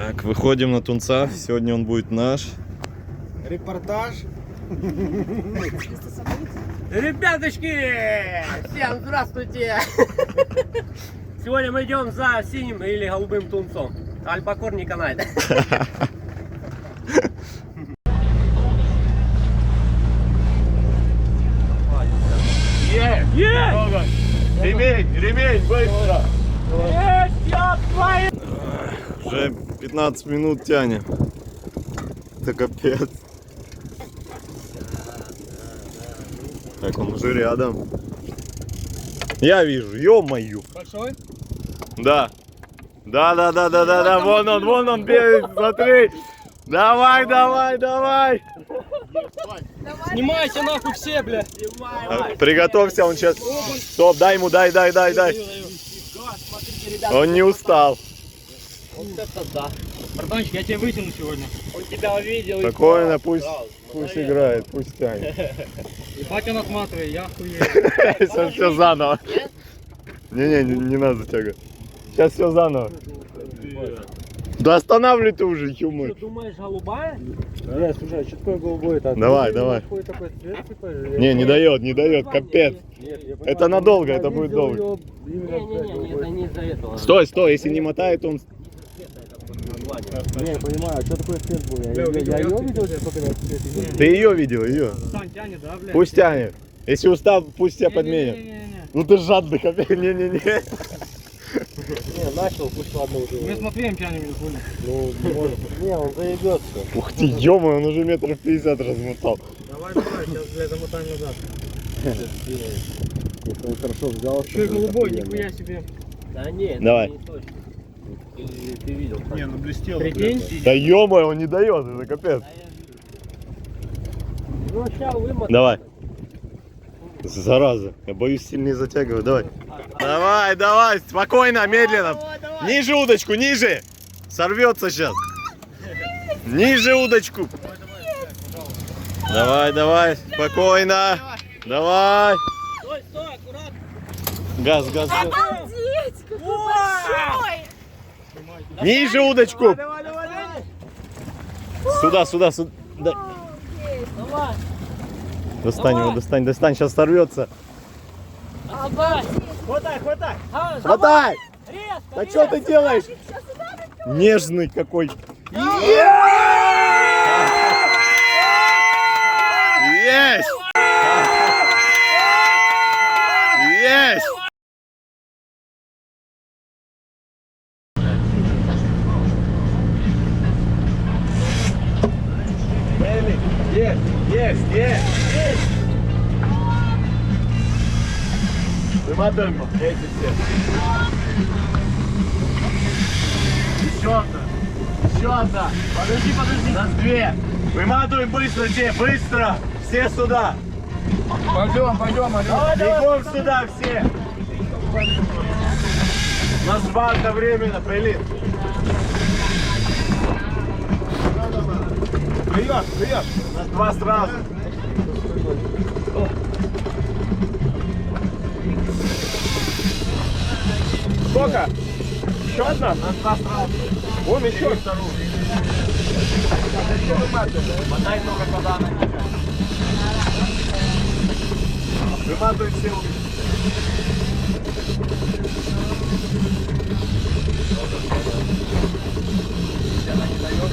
Так, выходим на тунца. Сегодня он будет наш. Репортаж. Ребяточки, всем здравствуйте! Сегодня мы идем за синим или голубым тунцом. Альбакор не канает. Ремень, быстро! Уже 15 минут тянем. Это капец. Так, он уже рядом. Я вижу, ё-моё. Большой? Да. Да, вон он бегает, смотри. Давай. Снимайте нахуй все, бля. Приготовься, он сейчас. Стоп, дай ему, дай. Он не устал. Вот это да. Братанчик, я тебя вытяну сегодня. Он тебя увидел. Спокойно, пусть играет, пусть тянет. Ебать он отматывает, я охуею. Сейчас все заново. Не надо затягивать. Сейчас все заново. Да останавливай ты уже, юмор. Что, думаешь, голубая? Нет, слушай, а что такое голубой? Давай. Такой цвет, типа, Не дает, капец. Это надолго, это будет долго. Не, это не из-за этого. Стой, если не мотает, он... Не, я понимаю, что такое цвет был? Я ее видел, сколько я цвет? Ты ее видел, ее. Сань тянет, да, блядь? Пусть тянет. Если устал, пусть тебя подменят. Не-не-не. Ну ты жадный, капец, не. Не, начал, пусть ладно уже. Мы с Матвеем тянем, не хули. Ну, может. Не, он заебется. Ух ты, ё-моё, он уже метров 50 размотал. Давай, сейчас, блядь, замотаем назад. Если он хорошо взял. Еще и голубой, нихуя себе. Да нет, Давай. не точно. Или ты видел? Не, ну блестел. Прикинь? Да ё-моё, он не дает, это капец. Ну, сейчас вымотаем. Давай. Зараза, я боюсь сильнее затягивать, давай. Давай, спокойно, медленно. Ниже удочку, ниже. Сорвется сейчас. Ниже удочку. Давай, спокойно. Давай. Стой, аккуратно. Газ. Обалдеть, какой большой! Ниже удочку. Давай. Сюда. Да. Давай. Достань его, достань, сейчас сорвется. Обалдеть. Хватай. Хватай! Резко, Да что ты делаешь? Нежный какой. Есть! Есть! Есть! Выматываем эти все. Еще одна. Подожди. Нас две. Выматываем быстро. Все сюда. Пойдем, Бегом сюда все. У нас 2 одновременно, Пелин. Привет. У нас 2 сразу. Сколько? Еще одна? У нас 2 сразу. Вон еще. Вторую. Мотай только туда на тебя. Выматывай все. Она не дает.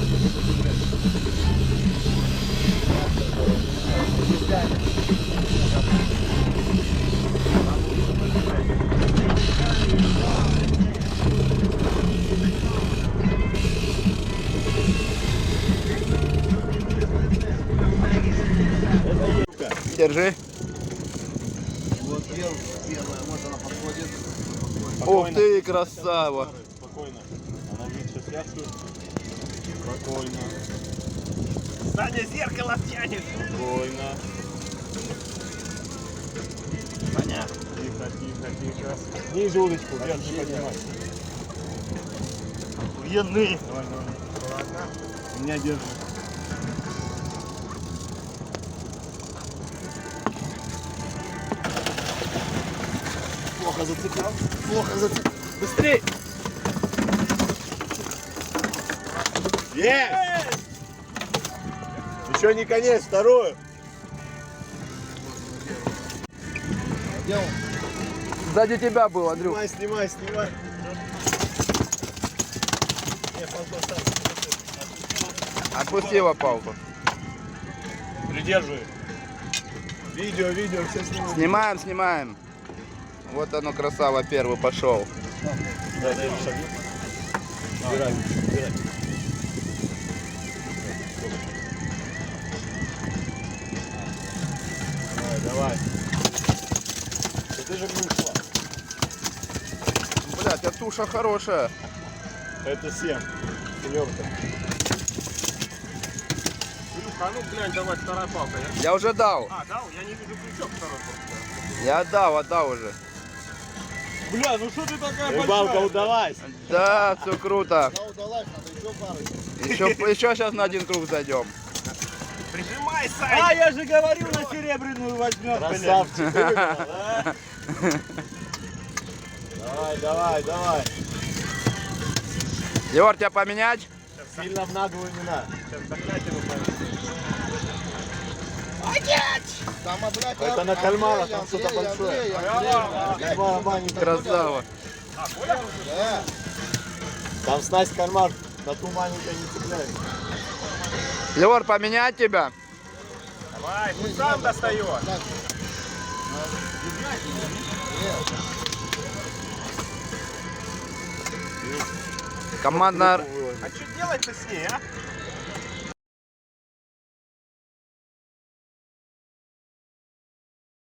Держи. Вот белая, вот она подходит. Ух ты, красава. Спокойно. Она видит сейчас яхту. Спокойно. Саня зеркало тянет. Спокойно. Понятно. Тихо. Ниже удочку, вверх не поднимай. Охуенный. Давай. Меня держи. Плохо зацепил. Быстрей. Есть! Еще не конец, вторую. Сзади тебя был, Андрюх. Снимай. Отпустила палку. Придерживай. Видео, все снимают. Снимаем. Вот оно, красава, первый пошел. Дай шагни. Убирай. Давай. Ты же не ушла. Блядь, а туша хорошая. Это 7. Семерка. Илюха, а ну глянь, давай вторая палка. Я уже дал. А, дал? Я не вижу крючок второй палки. Я отдал уже. Бля, ну что ты такая Рыбалка большая? удалась. Да, все круто. Да, удалась, надо еще пару. Еще сейчас на один круг зайдем. Прижимай, Сань! А, я же говорил, на серебряную возьмет, блядь. Красавчик. Выиграл, да? Давай. Егор, тебя поменять? Сильно в наглую не надо. Там, блядь, Это на кальмара, там что-то большое. Кальмара маленький. Красава. Там снасть кальмар на ту маленькую не цепляет. Егор, поменять тебя? Давай, пусть сам достает. Командная... А что делать-то с ней, а?